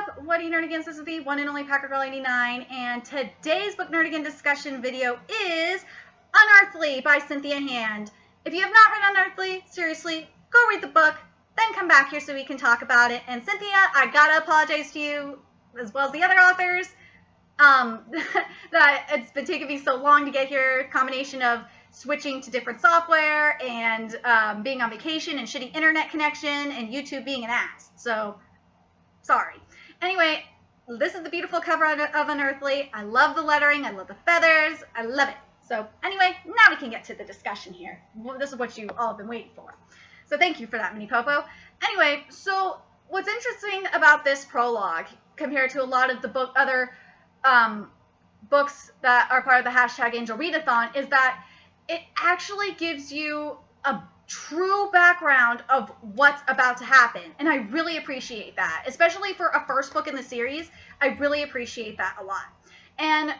up? What are you nerdigans? This is the one and only Packer Girl 89, and today's book nerdigan discussion video is Unearthly by Cynthia Hand. If you have not read Unearthly, seriously, go read the book, then come back here so we can talk about it. And Cynthia, I gotta apologize to you, as well as the other authors, that it's been taking me so long to get here. Combination of switching to different software and being on vacation and shitty internet connection and YouTube being an ass. So, sorry. Anyway, this is the beautiful cover of Unearthly. I love the lettering. I love the feathers. I love it. So anyway, now we can get to the discussion here. This is what you all have been waiting for. So thank you for that, Mini Popo. Anyway, so what's interesting about this prologue compared to a lot of the other books that are part of the hashtag AngelReadAthon is that it actually gives you a true background of what's about to happen. And I really appreciate that. Especially for a first book in the series, I really appreciate that a lot. And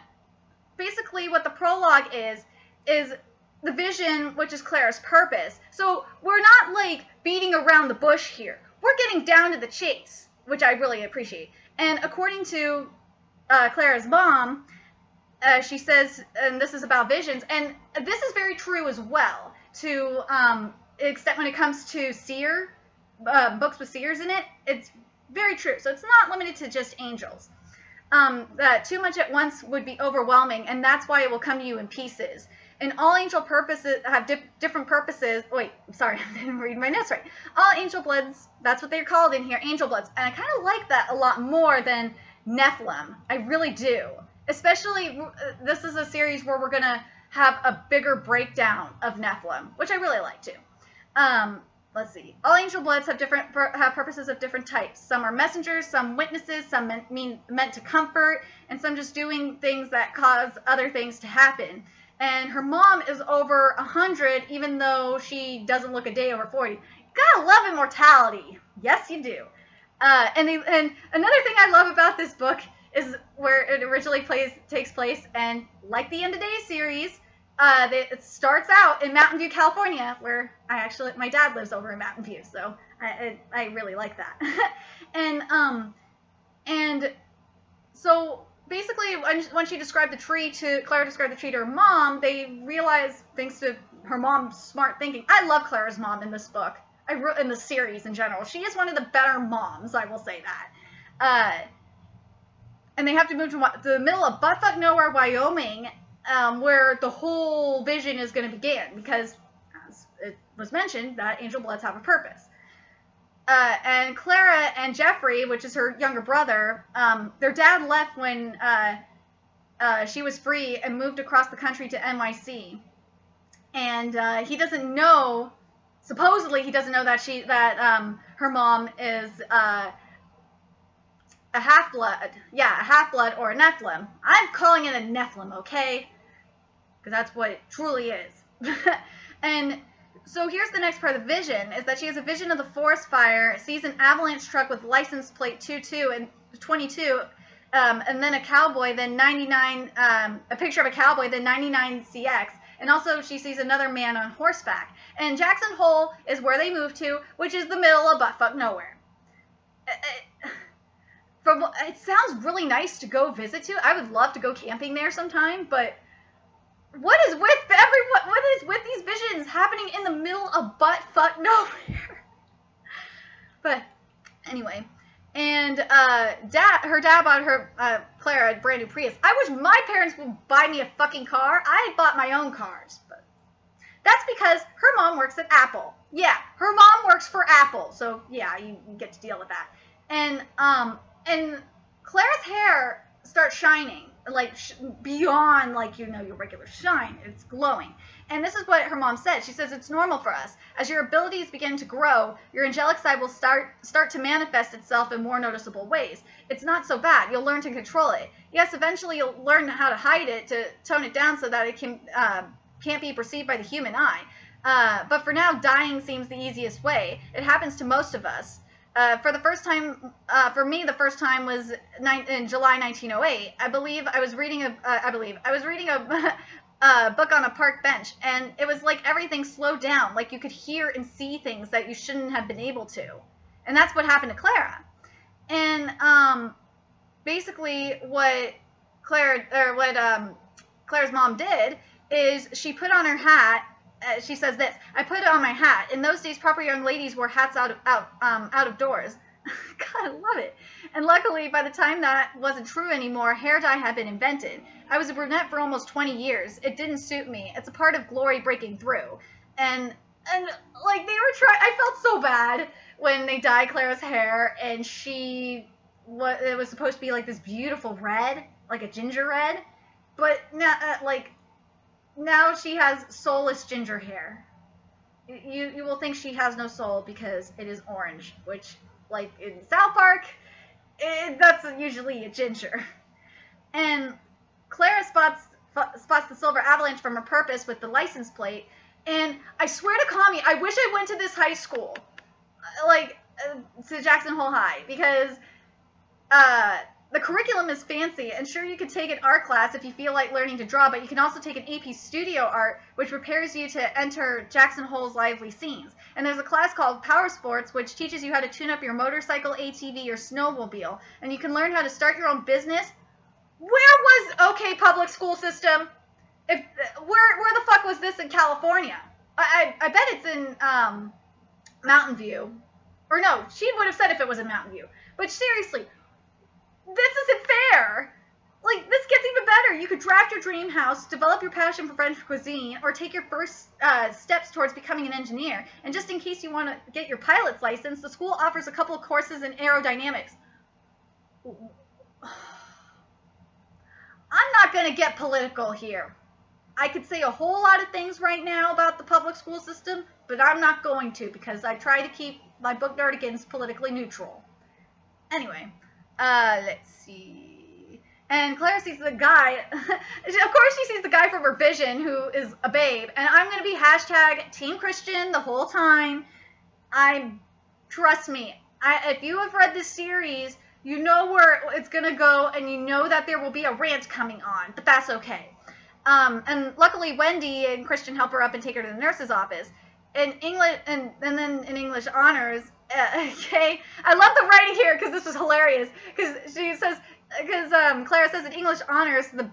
basically what the prologue is the vision, which is Clara's purpose. So we're not like beating around the bush here. We're getting down to the chase, which I really appreciate. And according to Clara's mom, she says, and this is about visions, and this is very true as well, to extent when it comes to seer, books with seers in it, it's very true. So it's not limited to just angels. That too much at once would be overwhelming, and that's why it will come to you in pieces. And all angel purposes have different purposes. Wait, sorry, I didn't read my notes right. All angel bloods, that's what they're called in here, angel bloods. And I kind of like that a lot more than Nephilim. I really do. Especially, this is a series where we're going to have a bigger breakdown of Nephilim, which I really like too. Let's see. All angel bloods have purposes of different types. Some are messengers, some witnesses, some meant to comfort, and some just doing things that cause other things to happen. And her mom is over 100, even though she doesn't look a day over 40. You gotta love immortality. Yes, you do. And another thing I love about this book is where it originally takes place, and like the End of Days series, it starts out in Mountain View, California, where my dad lives over in Mountain View, so I really like that. and so basically, when Clara described the tree to her mom, they realized, thanks to her mom's smart thinking. I love Clara's mom in this book. In the series in general. She is one of the better moms, I will say that. And they have to move to the middle of buttfuck nowhere, Wyoming, where the whole vision is going to begin, because, as it was mentioned, that angel bloods have a purpose. And Clara and Jeffrey, which is her younger brother, their dad left when she was free and moved across the country to NYC. And he doesn't know, supposedly he doesn't know that her mom is a half-blood. Yeah, a half-blood or a Nephilim. I'm calling it a Nephilim, okay? Because that's what it truly is. And so here's the next part of the vision, is that she has a vision of the forest fire, sees an avalanche truck with license plate 22 and 22, and then a cowboy, then 99, a picture of a cowboy, then 99CX. And also she sees another man on horseback. And Jackson Hole is where they moved to, which is the middle of buttfuck nowhere. It sounds really nice to go visit to. I would love to go camping there sometime, but what is with these visions happening in the middle of buttfuck nowhere? But anyway, and her dad bought her Clara a brand new Prius. I wish my parents would buy me a fucking car. I bought my own cars, but that's because her mom works at Apple. Yeah, her mom works for Apple, so yeah, you get to deal with that. And Clara's hair starts shining, like beyond your regular shine. It's glowing. And this is what her mom said. She says, it's normal for us. As your abilities begin to grow, your angelic side will start to manifest itself in more noticeable ways. It's not so bad. You'll learn to control it. Yes, eventually you'll learn how to hide it, to tone it down so that it can't be perceived by the human eye. But for now, dying seems the easiest way. It happens to most of us. For the first time, for me, the first time was in July 1908. I was reading a book on a park bench, and it was like everything slowed down, like you could hear and see things that you shouldn't have been able to. And that's what happened to Clara. And basically what Claire's mom did is she put on her hat. She says this: "I put it on my hat. In those days, proper young ladies wore hats out of doors." God, I love it. And luckily, by the time that wasn't true anymore, hair dye had been invented. I was a brunette for almost 20 years. It didn't suit me. It's a part of glory breaking through. And like they were trying. I felt so bad when they dyed Clara's hair, and it was supposed to be like this beautiful red, like a ginger red, but now now she has soulless ginger hair. You will think she has no soul because it is orange, which, like in South Park, that's usually a ginger. And Clara spots the silver avalanche from her purpose with the license plate. And I swear to Kami, I wish I went to this high school, like to Jackson Hole High, because the curriculum is fancy, and sure, you could take an art class if you feel like learning to draw, but you can also take an AP Studio Art, which prepares you to enter Jackson Hole's lively scenes. And there's a class called Power Sports, which teaches you how to tune up your motorcycle, ATV, or snowmobile, and you can learn how to start your own business. Where was OK public school system? Where the fuck was this in California? I bet it's in Mountain View. Or no, she would have said if it was in Mountain View. But seriously, this isn't fair. Like, this gets even better. You could draft your dream house, develop your passion for French cuisine, or take your first steps towards becoming an engineer. And just in case you want to get your pilot's license, the school offers a couple of courses in aerodynamics. I'm not going to get political here. I could say a whole lot of things right now about the public school system, but I'm not going to because I try to keep my book nerdigans politically neutral. Anyway, let's see. And Claire sees the guy. Of course she sees the guy from her vision who is a babe. And I'm going to be hashtag Team Christian the whole time. Trust me, if you have read this series, you know where it's going to go, and you know that there will be a rant coming on, but that's okay. And luckily, Wendy and Christian help her up and take her to the nurse's office. In English, and then in English honors, okay, I love the writing here because this was hilarious. Because Clara says in English honors, the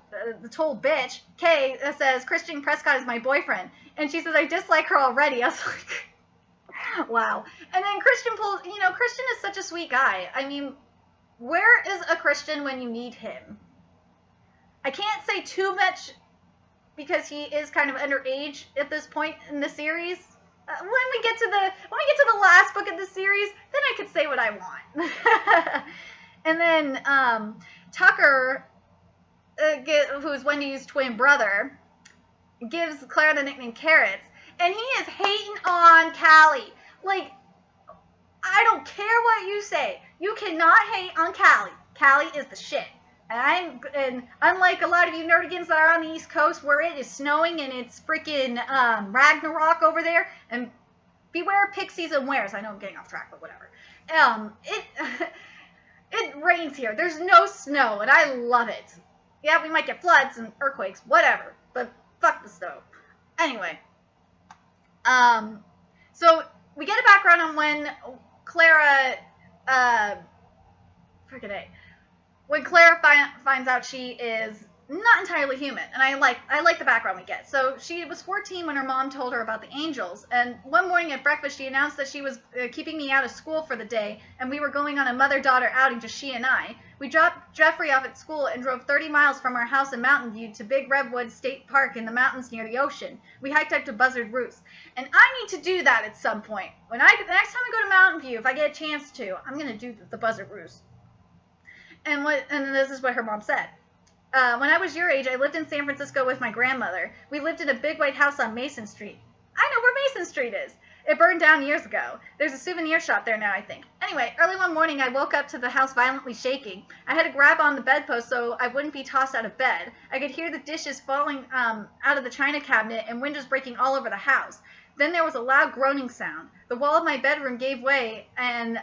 told bitch, Kay, says, Christian Prescott is my boyfriend. And she says, I dislike her already. I was like, wow. And then Christian Christian is such a sweet guy. I mean, where is a Christian when you need him? I can't say too much because he is kind of underage at this point in the series. When we get to the last book of the series, then I could say what I want. And then Tucker, who's Wendy's twin brother, gives Claire the nickname Carrots, and he is hating on Callie. Like, I don't care what you say, you cannot hate on Callie. Callie is the shit. And unlike a lot of you nerdigans that are on the East Coast where it is snowing and it's freaking Ragnarok over there, and beware pixies and wares. I know I'm getting off track, but whatever. It rains here. There's no snow, and I love it. Yeah, we might get floods and earthquakes, whatever, but fuck the snow. Anyway, so we get a background on when Clara, when Claire finds out she is not entirely human, and I like the background we get. So she was 14 when her mom told her about the angels, and one morning at breakfast she announced that she was keeping me out of school for the day, and we were going on a mother-daughter outing, just she and I. We dropped Jeffrey off at school and drove 30 miles from our house in Mountain View to Big Redwood State Park in the mountains near the ocean. We hiked up to Buzzard Roost, and I need to do that at some point. The next time I go to Mountain View, if I get a chance to, I'm going to do the Buzzard Roost. And this is what her mom said. When I was your age, I lived in San Francisco with my grandmother. We lived in a big white house on Mason Street. I know where Mason Street is. It burned down years ago. There's a souvenir shop there now, I think. Anyway, early one morning, I woke up to the house violently shaking. I had to grab on the bedpost so I wouldn't be tossed out of bed. I could hear the dishes falling out of the china cabinet and windows breaking all over the house. Then there was a loud groaning sound. The wall of my bedroom gave way, and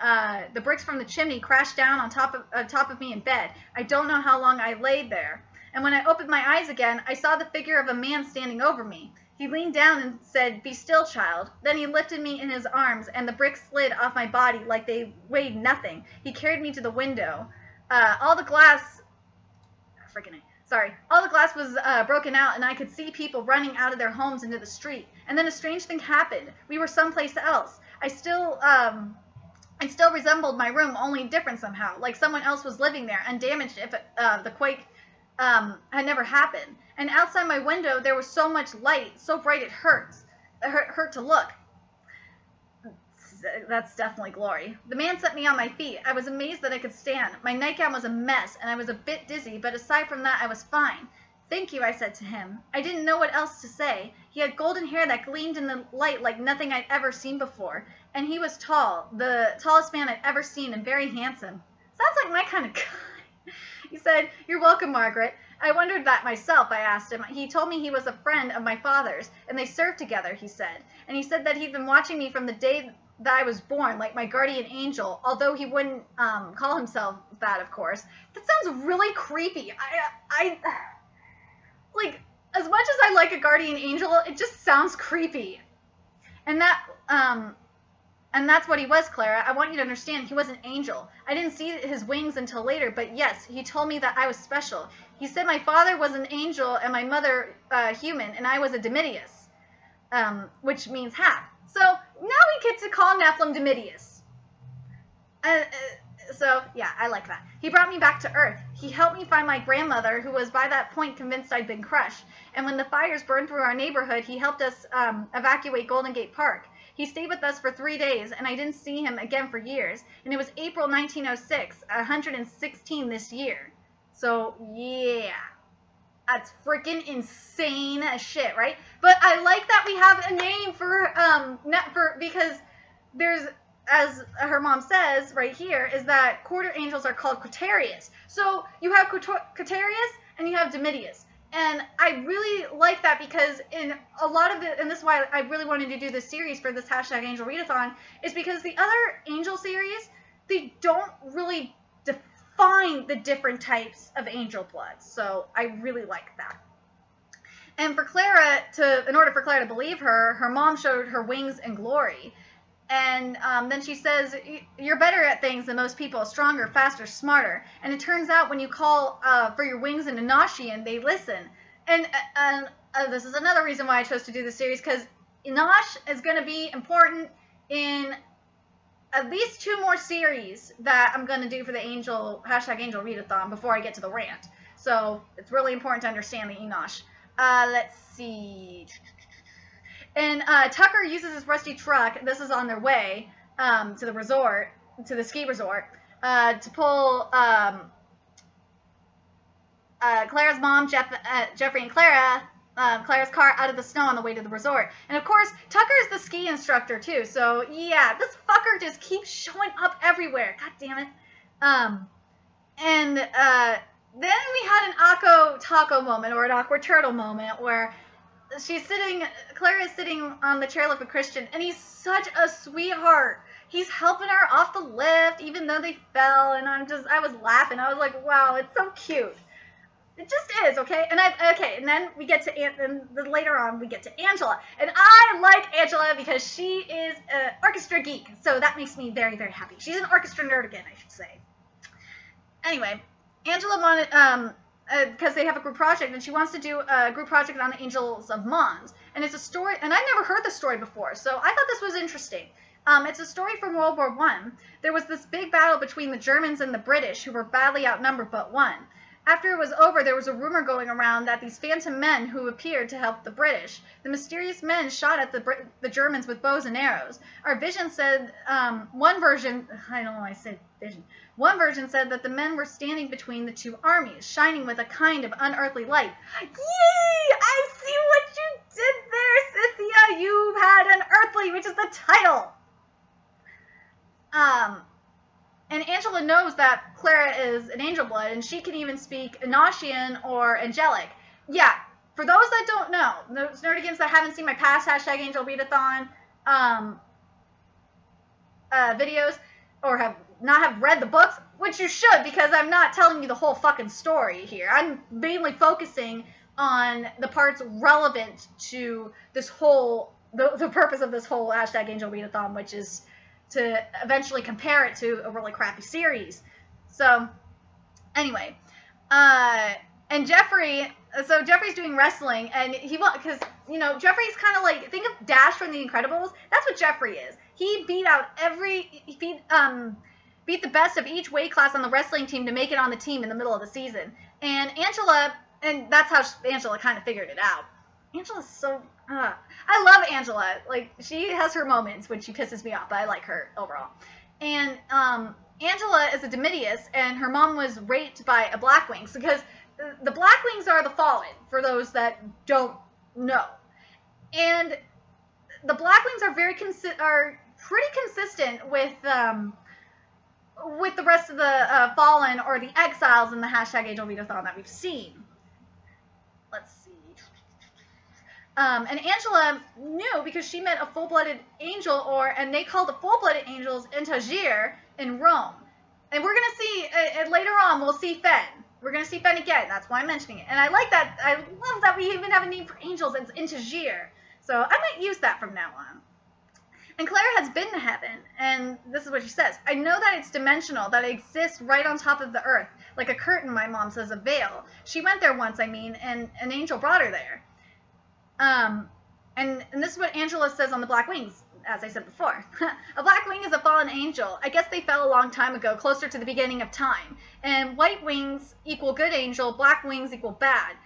the bricks from the chimney crashed down on top of me in bed. I don't know how long I laid there. And when I opened my eyes again, I saw the figure of a man standing over me. He leaned down and said, "Be still, child." Then he lifted me in his arms, and the bricks slid off my body like they weighed nothing. He carried me to the window. All the glass was broken out, and I could see people running out of their homes into the street. And then a strange thing happened. We were someplace else. I still resembled my room, only different somehow, like someone else was living there, undamaged if the quake had never happened. And outside my window, there was so much light, so bright it hurt to look. That's definitely glory. The man set me on my feet. I was amazed that I could stand. My nightgown was a mess, and I was a bit dizzy, but aside from that, I was fine. "Thank you," I said to him. I didn't know what else to say. He had golden hair that gleamed in the light like nothing I'd ever seen before. And he was tall, the tallest man I'd ever seen, and very handsome. Sounds like my kind of guy. He said, "You're welcome, Margaret." I wondered that myself, I asked him. He told me he was a friend of my father's, and they served together, he said. And he said that he'd been watching me from the day that I was born, like my guardian angel, although he wouldn't call himself that, of course. That sounds really creepy. I like, as much as I like a guardian angel, it just sounds creepy. And that's what he was, Clara. I want you to understand, he was an angel. I didn't see his wings until later, but yes, he told me that I was special. He said my father was an angel and my mother human, and I was a Dimidius, which means half. So now we get to call Nephilim Dimidius. So, yeah, I like that. He brought me back to Earth. He helped me find my grandmother, who was by that point convinced I'd been crushed. And when the fires burned through our neighborhood, he helped us evacuate Golden Gate Park. He stayed with us for 3 days, and I didn't see him again for years. And it was April 1906, 116 this year. So, yeah. That's freaking insane as shit, right? But I like that we have a name because there's, as her mom says right here, is that quarter angels are called Quatarius. So you have Quatarius and you have Dimidius. And I really like that because in a lot of it, and this is why I really wanted to do this series for this hashtag AngelReadAthon, is because the other angel series, they don't really define the different types of angel blood. So I really like that. And for Clara, in order for Clara to believe her, her mom showed her wings and glory. And then she says, "You're better at things than most people, stronger, faster, smarter." And it turns out when you call for your wings in Enochian, they listen. And this is another reason why I chose to do this series, because Enoch is going to be important in at least 2 more series that I'm going to do for the hashtag AngelReadAthon before I get to the rant. So it's really important to understand the Enoch. Let's see. And Tucker uses his rusty truck. This is on their way to the resort, to the ski resort, to pull Clara's mom, Jeffrey, and Clara's car out of the snow on the way to the resort. And of course, Tucker is the ski instructor too. So yeah, this fucker just keeps showing up everywhere. God damn it. And then we had an Akko Taco moment, or an awkward turtle moment, where Clara is sitting on the chairlift with Christian, and he's such a sweetheart. He's helping her off the lift, even though they fell, and I was laughing. I was like, wow, it's so cute. It just is, okay? And then we get to, later on, we get to Angela. And I like Angela because she is an orchestra geek, so that makes me very, very happy. She's an orchestra nerd again, I should say. Anyway, Angela wanted, because they have a group project, and she wants to do a group project on the Angels of Mons. And it's a story, and I've never heard the story before, so I thought this was interesting. It's a story from World War I. There was this big battle between the Germans and the British, who were badly outnumbered but won. After it was over, there was a rumor going around that these phantom men who appeared to help the British, the mysterious men shot at the Germans with bows and arrows. Our vision said, one version said that the men were standing between the 2 armies, shining with a kind of unearthly light. Yee! I see what you did there, Cynthia! You had Unearthly, which is the title! And Angela knows that Clara is an angel blood, and she can even speak Enochian or angelic. Yeah, for those that don't know, those nerdigans that haven't seen my past hashtag AngelReadAthon videos, or have read the books, which you should, because I'm not telling you the whole fucking story here. I'm mainly focusing on the parts relevant to this whole, the purpose of this whole hashtag AngelReadAthon, which is to eventually compare it to a really crappy series. So anyway, and Jeffrey's doing wrestling, and he won't, because, you know, Jeffrey's kind of like, think of Dash from The Incredibles. That's what Jeffrey is. He beat the best of each weight class on the wrestling team to make it on the team in the middle of the season. And that's how Angela kind of figured it out. Angela's so, I love Angela. Like, she has her moments when she pisses me off, but I like her overall. And, Angela is a Demitius, and her mom was raped by a Blackwings, because the Blackwings are the Fallen, for those that don't know. And the Blackwings are pretty consistent with the rest of the Fallen or the Exiles in the hashtag AngelReadAthon that we've seen. Let's see. And Angela knew because she met a full-blooded angel, and they called the full-blooded angels Intagir in Rome. And we're going to see, later on, we'll see Fen. We're going to see Fen again. That's why I'm mentioning it. And I like that. I love that we even have a name for angels. It's Intagir. So I might use that from now on. And Claire has been to heaven, and this is what she says. I know that it's dimensional, that it exists right on top of the earth, like a curtain, my mom says, a veil. She went there once, and an angel brought her there. And this is what Angela says on the Black Wings, as I said before. A Black Wing is a fallen angel. I guess they fell a long time ago, closer to the beginning of time. And white wings equal good angel, black wings equal bad.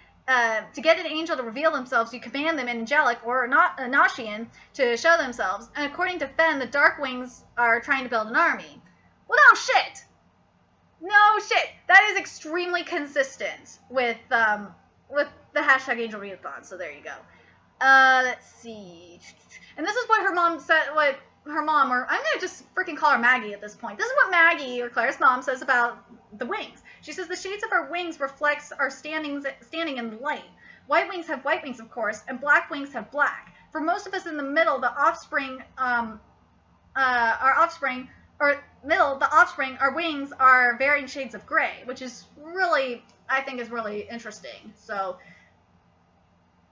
To get an angel to reveal themselves, you command them in angelic or Noshian to show themselves. And according to Fen, the dark wings are trying to build an army. Well, no shit. No shit. That is extremely consistent with the hashtag AngelReadAthon. So there you go. Let's see. And this is what her mom said. What her mom, or I'm gonna just freaking call her Maggie at this point. This is what Maggie, or Claire's mom, says about the wings. She says the shades of our wings reflects our standing in the light. White wings have white wings, of course, and black wings have black. For most of us in the middle, the offspring, our wings are varying shades of gray, which is really, I think, is really interesting. So,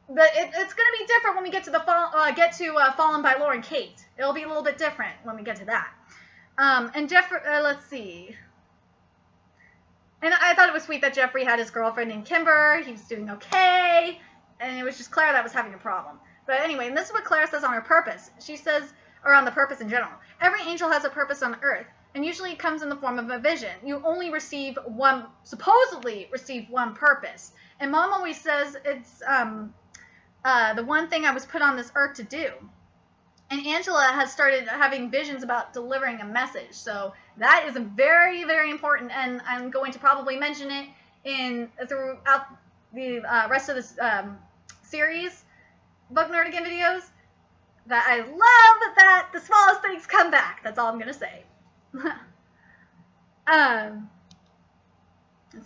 but it's going to be different when we get to Fallen by Laura and Kate. It'll be a little bit different when we get to that. And Jeffrey, let's see. And I thought it was sweet that Jeffrey had his girlfriend named Kimber. He was doing okay. And it was just Claire that was having a problem. But anyway, and this is what Claire says on her purpose. She says, or on the purpose in general. Every angel has a purpose on earth. And usually it comes in the form of a vision. You only supposedly receive one purpose. And Mom always says it's the one thing I was put on this earth to do. And Angela has started having visions about delivering a message. So that is very, very important. And I'm going to probably mention it throughout the rest of this series, Book Nerdigan videos, that I love that the smallest things come back. That's all I'm going to say. Let's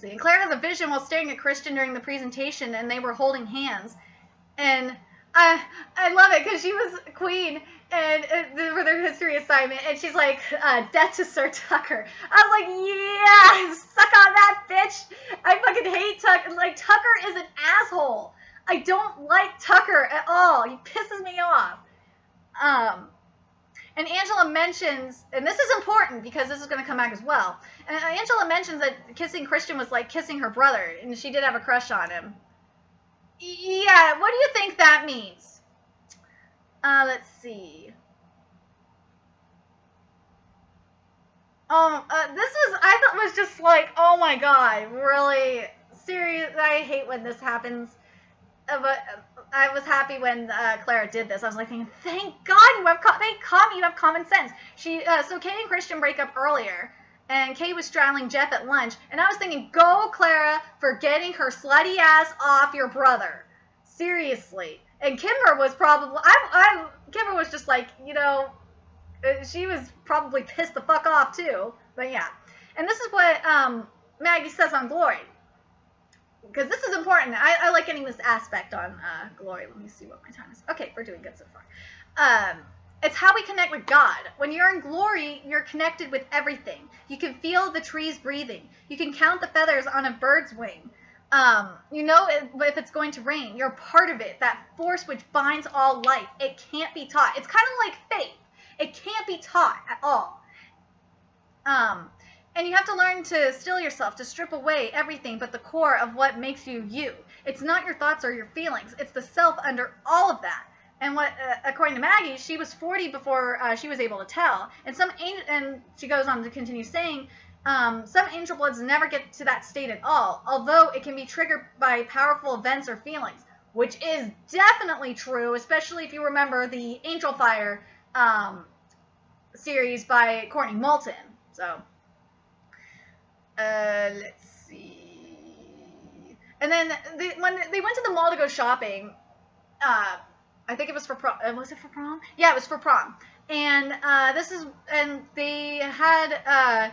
see. And Claire has a vision while staring at Christian during the presentation, and they were holding hands. And I love it because she was queen and for their history assignment, and she's like, death to Sir Tucker. I was like, yeah, suck on that, bitch. I fucking hate Tucker. Like, Tucker is an asshole. I don't like Tucker at all. He pisses me off. And Angela mentions, and this is important because this is going to come back as well. And Angela mentions that kissing Christian was like kissing her brother, and she did have a crush on him. Yeah, what do you think that means? Let's see. I thought was just like, oh my god, really serious. I hate when this happens. But I was happy when Clara did this. I was like thinking, thank God you have common sense. So Kay and Christian break up earlier, and Kay was straddling Jeff at lunch, and I was thinking, go Clara for getting her slutty ass off your brother. Seriously. And Kimber was probably, Kimber was just like, you know, she was probably pissed the fuck off too. But yeah. And this is what Maggie says on Glory. Because this is important. I like getting this aspect on Glory. Let me see what my time is. Okay, we're doing good so far. It's how we connect with God. When you're in Glory, you're connected with everything. You can feel the trees breathing. You can count the feathers on a bird's wing. You know if it's going to rain. You're part of it. That force which binds all life. It can't be taught. It's kind of like faith. It can't be taught at all. And you have to learn to still yourself, to strip away everything but the core of what makes you you. It's not your thoughts or your feelings. It's the self under all of that. And what, according to Maggie, she was 40 before she was able to tell. And she goes on to continue saying, some angel bloods never get to that state at all, although it can be triggered by powerful events or feelings, which is definitely true, especially if you remember the Angel Fire series by Courtney Moulton. So, let's see. And then when they went to the mall to go shopping, I think it was for prom. Was it for prom? Yeah, it was for prom. And they had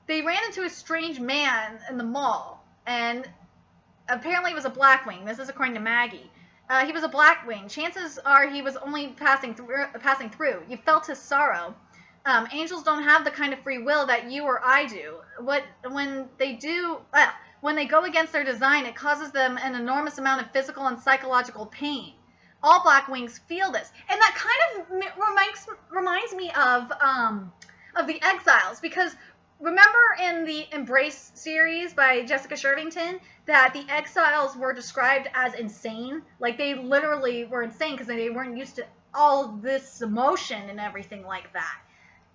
they ran into a strange man in the mall, and apparently it was a Blackwing. This is according to Maggie. He was a Blackwing. Chances are he was only passing through. You felt his sorrow. Angels don't have the kind of free will that you or I do. When they go against their design, it causes them an enormous amount of physical and psychological pain. All Blackwings feel this, and that kind of reminds me of the Exiles, because remember in the Embrace series by Jessica Shervington that the Exiles were described as insane? Like, they literally were insane because they weren't used to all this emotion and everything like that.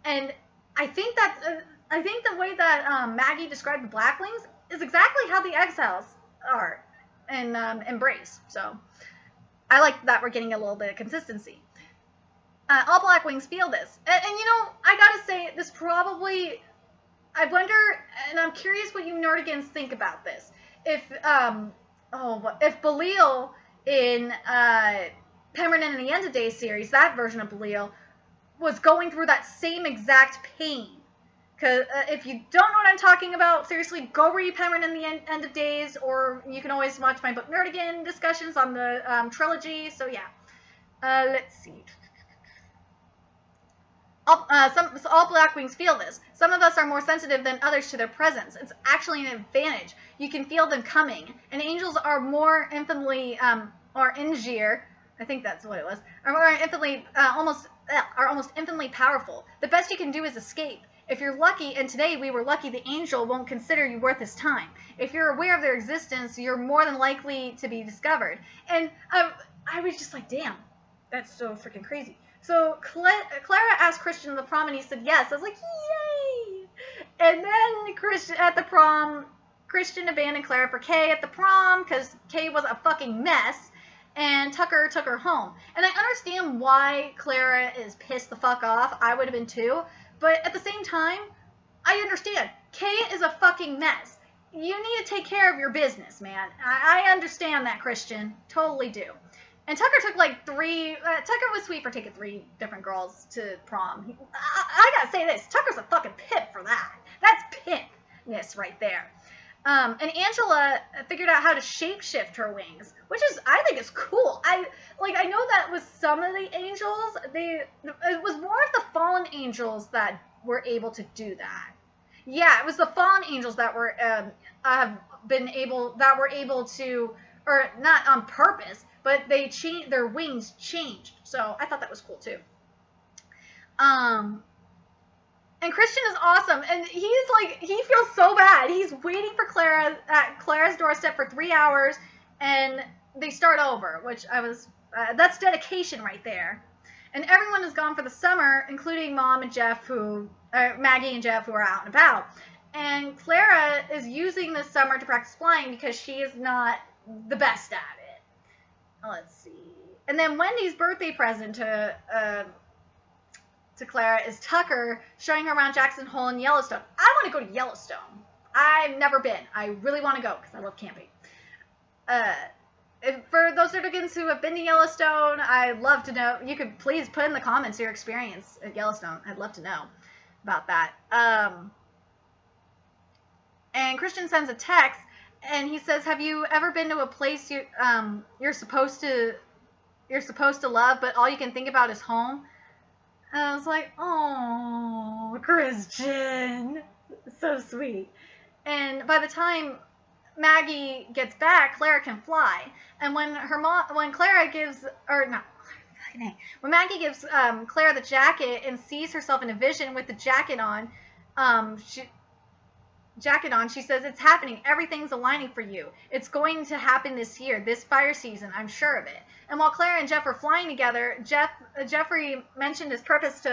And I think the way that Maggie described the Blackwings is exactly how the Exiles are in Embrace. So I like that we're getting a little bit of consistency. All Blackwings feel this. And you know, I gotta say, this probably... I wonder, and I'm curious what you Nerdigans think about this. If Belial in Pemberton and the End of Days series, that version of Belial, was going through that same exact pain. Because if you don't know what I'm talking about, seriously, go read Pemberton and the End of Days, or you can always watch my book Nerdigan discussions on the trilogy. So yeah, let's see. All Blackwings feel this. Some of us are more sensitive than others to their presence. It's actually an advantage. You can feel them coming. And angels are more infinitely, or Ingir, I think that's what it was, are more infinitely, almost infinitely powerful. The best you can do is escape. If you're lucky, and today we were lucky, the angel won't consider you worth his time. If you're aware of their existence, you're more than likely to be discovered. And I was just like, damn, that's so freaking crazy. So Clara asked Christian to the prom, and he said yes. I was like, yay! And then at the prom, Christian abandoned Clara for Kay at the prom because Kay was a fucking mess, and Tucker took her home. And I understand why Clara is pissed the fuck off. I would have been too. But at the same time, I understand. Kay is a fucking mess. You need to take care of your business, man. I understand that, Christian. Totally do. And Tucker took like Tucker was sweet for taking 3 different girls to prom. I gotta say this, Tucker's a fucking pimp for that. That's pimpness right there. And Angela figured out how to shapeshift her wings, which I think is cool. I know that with some of the angels, it was more of the fallen angels that were able to do that. Yeah, it was the fallen angels that were able to, or not on purpose, but their wings changed. So I thought that was cool too. And Christian is awesome, and he feels so bad. He's waiting for Clara at Clara's doorstep for 3 hours, and they start over, which that's dedication right there. And everyone is gone for the summer, including Mom and Jeff, Maggie and Jeff, who are out and about. And Clara is using this summer to practice flying because she is not the best at it. Let's see. And then Wendy's birthday present to Clara is Tucker showing her around Jackson Hole in Yellowstone. I want to go to Yellowstone. I've never been. I really want to go because I love camping. For those Nerdigans who have been to Yellowstone, I'd love to know. You could please put in the comments your experience at Yellowstone. I'd love to know about that. And Christian sends a text, and he says, "Have you ever been to a place you're supposed to love, but all you can think about is home?" And I was like, "Oh, Christian, so sweet." And by the time Maggie gets back, Clara can fly. And when Clara gives, or not, when Maggie gives Clara the jacket and sees herself in a vision with the jacket on, she says, "It's happening. Everything's aligning for you. It's going to happen this year, this fire season. I'm sure of it." And while Clara and Jeff are flying together, Jeffrey mentioned his purpose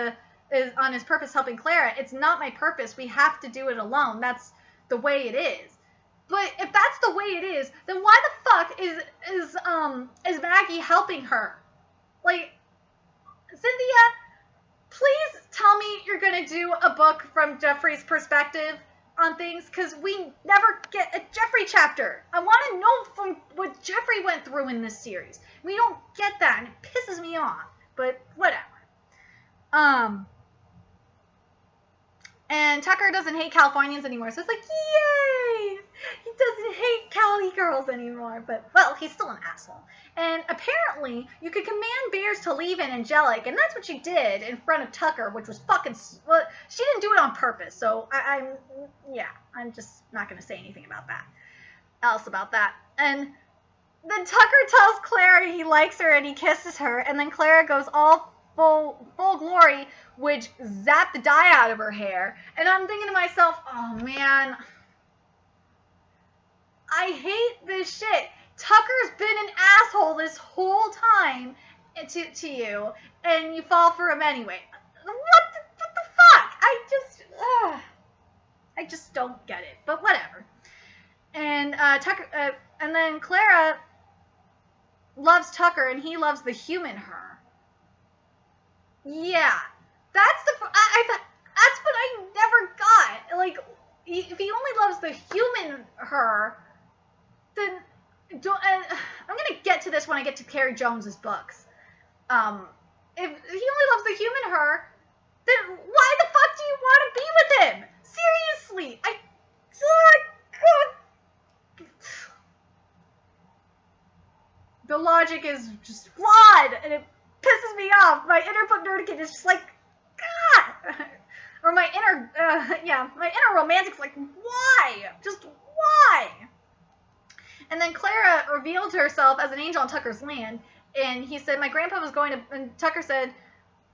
helping Clara. "It's not my purpose. We have to do it alone. That's the way it is." But if that's the way it is, then why the fuck is Maggie helping her? Like, Cynthia, please tell me you're gonna do a book from Jeffrey's perspective on things, because we never get a Jeffrey chapter. I want to know from what Jeffrey went through in this series. We don't get that, and it pisses me off. But whatever. And Tucker doesn't hate Californians anymore, so it's like, yay! He doesn't hate Cali girls anymore, but, well, he's still an asshole. And apparently, you could command bears to leave in Angelic, and that's what she did in front of Tucker, which was fucking, well, she didn't do it on purpose, so I'm just not going to say anything about that, And then Tucker tells Clara he likes her and he kisses her, and then Clara goes all full glory, which zapped the dye out of her hair. And I'm thinking to myself, oh man, I hate this shit. Tucker's been an asshole this whole time to you, and you fall for him anyway. What the fuck? I just don't get it, but whatever. And Tucker, and then Clara loves Tucker, and he loves the human her. Yeah, that's what I never got. Like, if he only loves the human her, then and I'm gonna get to this when I get to Carrie Jones's books. If he only loves the human her, then why the fuck do you want to be with him? Seriously, the logic is just flawed, and it pisses me off. My inner book nerdican is just like, God! Or my inner romantic's like, why? Just why? And then Clara revealed herself as an angel on Tucker's land, and he said, and Tucker said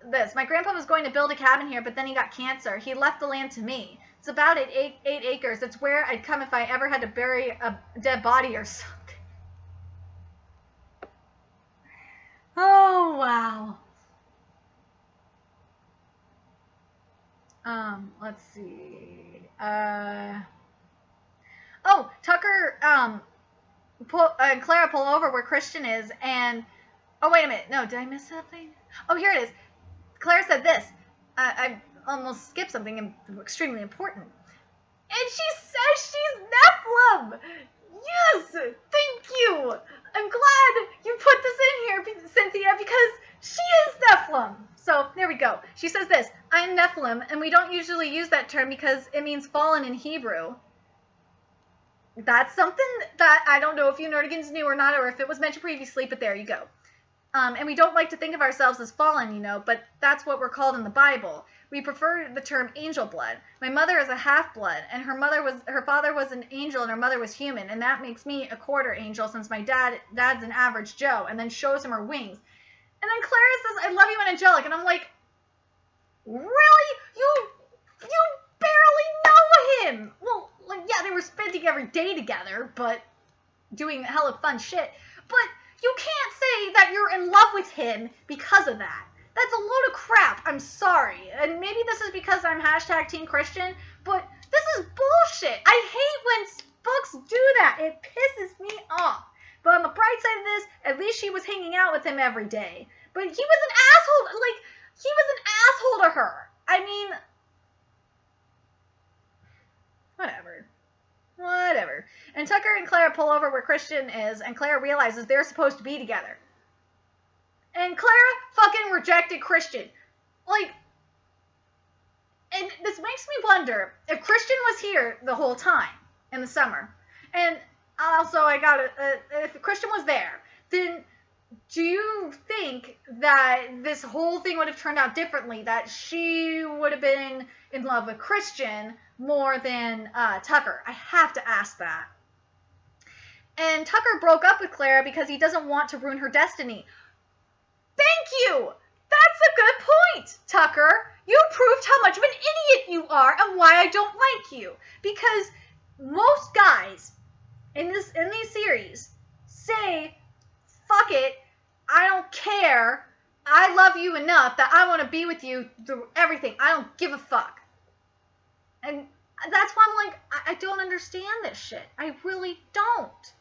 this, "My grandpa was going to build a cabin here, but then he got cancer. He left the land to me. It's about 8 acres. It's where I'd come if I ever had to bury a dead body or something." Oh, wow. Let's see. Tucker, and Clara pull over where Christian is, and, oh, wait a minute. No, did I miss something? Oh, here it is. Clara said this. I almost skipped something extremely important. And she says she's Nephilim! Yes! Thank you! I'm glad you put this in here, Cynthia, because she is Nephilim. So, there we go. She says this, "I'm Nephilim, and we don't usually use that term because it means fallen in Hebrew." That's something that I don't know if you nerdigans knew or not, or if it was mentioned previously, but there you go. And we don't like to think of ourselves as fallen, but that's what we're called in the Bible. We prefer the term angel blood. My mother is a half-blood, and her father was an angel and her mother was human, and that makes me a quarter angel since my dad's an average Joe, and then shows him her wings. And then Clara says, "I love you, and Angelic," and I'm like, really? You barely know him! Well, like, yeah, they were spending every day together, but doing hella fun shit, but you can't say that you're in love with him because of that. That's a load of crap. I'm sorry. And maybe this is because I'm #Team Christian, but this is bullshit. I hate when books do that. It pisses me off. But on the bright side of this, at least she was hanging out with him every day. But he was an asshole. Like, he was an asshole to her. I mean, whatever. And Tucker and Clara pull over where Christian is, and Clara realizes they're supposed to be together. And Clara fucking rejected Christian. Like, and this makes me wonder if Christian was here the whole time in the summer. And also, if Christian was there, then do you think that this whole thing would have turned out differently? That she would have been in love with Christian more than Tucker? I have to ask that. And Tucker broke up with Clara because he doesn't want to ruin her destiny. Thank you! That's a good point, Tucker. You proved how much of an idiot you are and why I don't like you. Because most guys in these series say, fuck it, I don't care. I love you enough that I want to be with you through everything. I don't give a fuck. And that's why I'm like, I don't understand this shit. I really don't.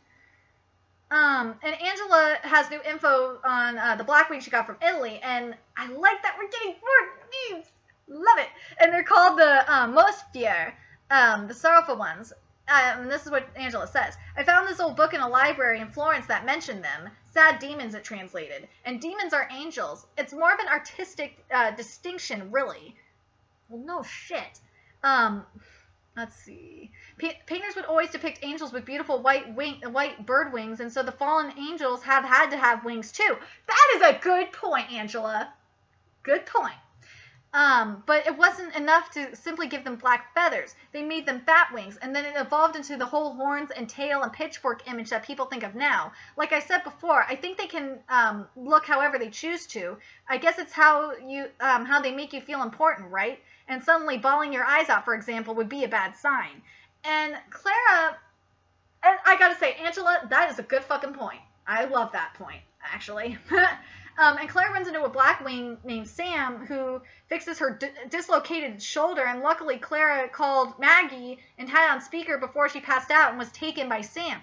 And Angela has new info on the black wings she got from Italy, and I like that we're getting more names. Love it. And they're called the Mosfier, the sorrowful ones. And this is what Angela says. I found this old book in a library in Florence that mentioned them. Sad demons, it translated. And demons are angels. It's more of an artistic distinction, really. Well, no shit. Let's see. Painters would always depict angels with beautiful white bird wings, and so the fallen angels have had to have wings too. That is a good point, Angela. Good point. But it wasn't enough to simply give them black feathers. They made them bat wings, and then it evolved into the whole horns and tail and pitchfork image that people think of now. Like I said before, I think they can look however they choose to. I guess it's how they make you feel important, right? And suddenly bawling your eyes out, for example, would be a bad sign. And Clara, and I gotta say, Angela, that is a good fucking point. I love that point, actually. And Claire runs into a black wing named Sam who fixes her dislocated shoulder, and luckily Clara called Maggie and had on speaker before she passed out and was taken by Sam.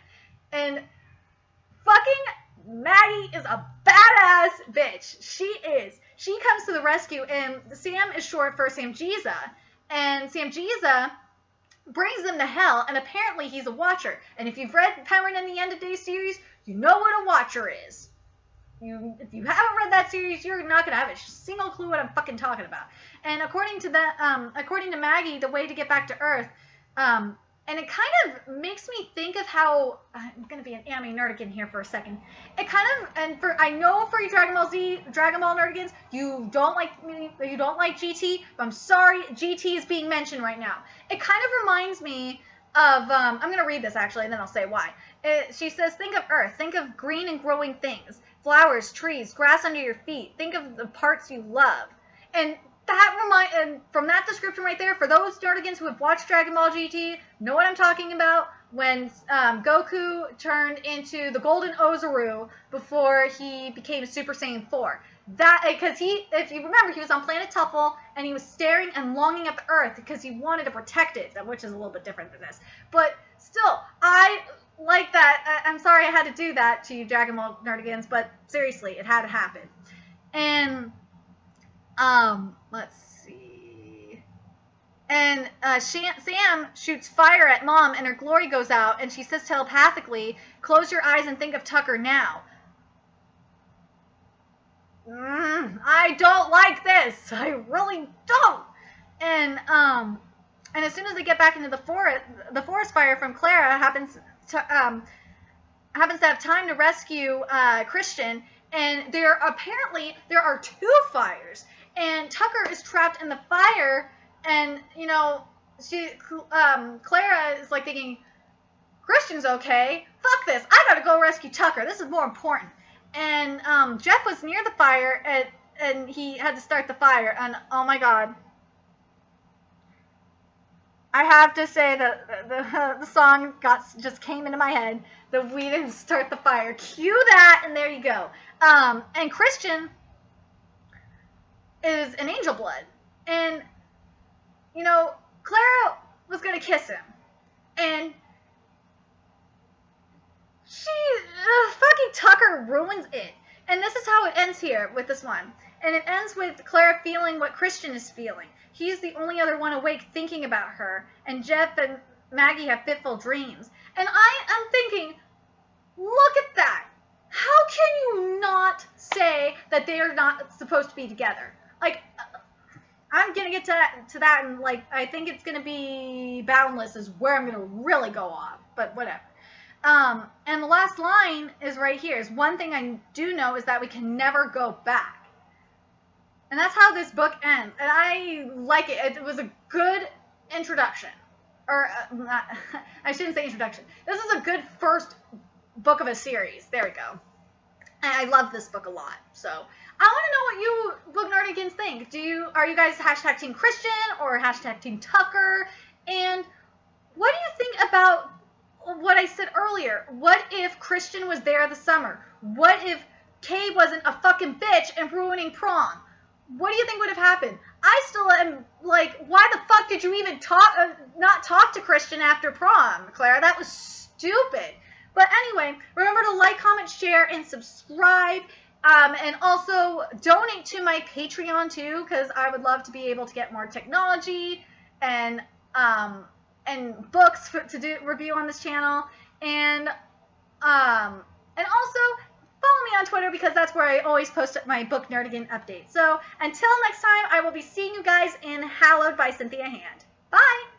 And fucking Maggie is a badass bitch. She is. She comes to the rescue, and Sam is short for Samjiza. And Samjiza brings them to hell, and apparently he's a watcher. And if you've read Penguin and the End of Day series, you know what a watcher is. If you haven't read that series, you're not gonna have a single clue what I'm fucking talking about. And according to Maggie, the way to get back to Earth, and it kind of makes me think of how I'm gonna be an anime nerdigan here for a second. It kind of, and I know for you Dragon Ball nerdigans, you don't like GT, but I'm sorry, GT is being mentioned right now. It kind of reminds me of I'm gonna read this actually, and then I'll say why. She says, think of Earth, think of green and growing things. Flowers, trees, grass under your feet. Think of the parts you love. And from that description right there, for those nerdigans who have watched Dragon Ball GT, know what I'm talking about when Goku turned into the Golden Ozaru before he became Super Saiyan 4. Because if you remember, he was on planet Tuffle, and he was staring and longing at the Earth because he wanted to protect it, which is a little bit different than this. But still, I like that. I'm sorry I had to do that to you, Dragon Ball nerdigans, but seriously, it had to happen. And let's see. And Sam shoots fire at Mom, and her glory goes out, and she says telepathically, "Close your eyes and think of Tucker now." I don't like this. I really don't. And as soon as they get back into the forest fire from Clara happens to have time to rescue Christian, and there are two fires, and Tucker is trapped in the fire, and Clara is like thinking, Christian's okay. Fuck this. I gotta go rescue Tucker. This is more important. And Jeff was near the fire, and he had to start the fire, and oh my god. I have to say that the song just came into my head. The "We Didn't Start the Fire." Cue that, and there you go. And Christian is an angel blood. And, Clara was going to kiss him. And fucking Tucker ruins it. And this is how it ends here with this one. And it ends with Clara feeling what Christian is feeling. He's the only other one awake thinking about her. And Jeff and Maggie have fitful dreams. And I am thinking, look at that. How can you not say that they are not supposed to be together? Like, I'm going to get to that, and, like, I think it's going to be Boundless is where I'm going to really go off. But whatever. And the last line is right here. Is one thing I do know is that we can never go back. And that's how this book ends. And I like it. It was a good introduction. Or, I shouldn't say introduction. This is a good first book of a series. There we go. And I love this book a lot. So I want to know what you book nerdigans think. Are you guys hashtag Team Christian or hashtag Team Tucker? And what do you think about what I said earlier? What if Christian was there this summer? What if Kay wasn't a fucking bitch and ruining prom? What do you think would have happened? I still am like, why the fuck did you even not talk to Christian after prom, Clara? That was stupid. But anyway, remember to like, comment, share, and subscribe. And also donate to my Patreon too, because I would love to be able to get more technology and books to do review on this channel. And also follow me on Twitter, because that's where I always post my book nerdigan updates. So until next time, I will be seeing you guys in Hallowed by Cynthia Hand. Bye!